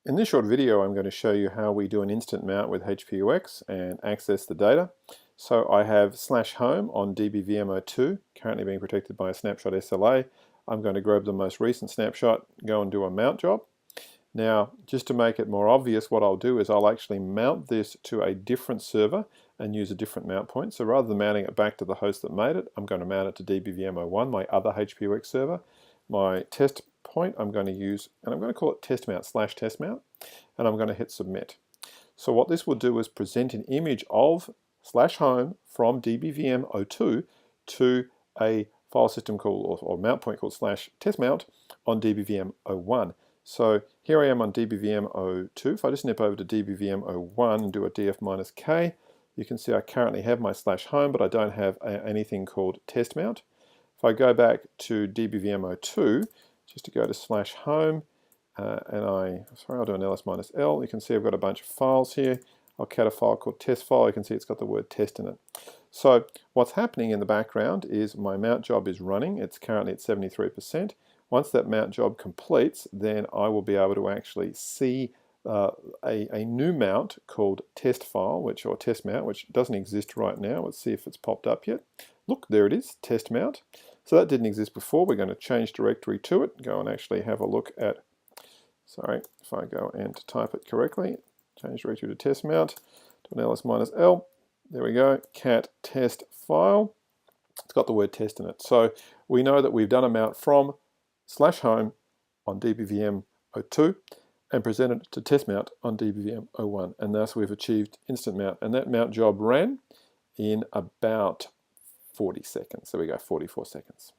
In this short video, I'm going to show you how we do an instant mount with HPUX and access the data. So I have /home on DBVM02, currently being protected by a snapshot SLA. I'm going to grab the most recent snapshot, go and do a mount job. Now, just to make it more obvious, what I'll do is I'll actually mount this to a different server and use a different mount point. So rather than mounting it back to the host that made it, I'm going to mount it to DBVM01, my other HPUX server. My test point I'm going to use, and I'm going to call it test mount /test mount, and I'm going to hit submit. So what this will do is present an image of /home from DBVM02 to a file system called, or mount point called /test mount on DBVM01. So here I am on DBVM02. If I just nip over to DBVM01 and do a df-k, you can see I currently have my /home, but I don't have anything called test mount. If I go back to DBVM02, just to go to /home, I'll do an ls-l, you can see I've got a bunch of files here. I'll cat a file called test file, you can see it's got the word test in it. So what's happening in the background is my mount job is running, it's currently at 73%. Once that mount job completes, then I will be able to actually see a new mount called test file, or test mount, which doesn't exist right now. Let's see if it's popped up yet. Look, there it is, test mount. So that didn't exist before. We're going to change directory to it, go and actually have a look at, if I go and type it correctly, change directory to test mount, to an ls-l, there we go, cat test file. It's got the word test in it. So we know that we've done a mount from /home on DBVM02 and presented it to test mount on DBVM01, and thus we've achieved instant mount, and that mount job ran in about 40 seconds. There we go, 44 seconds.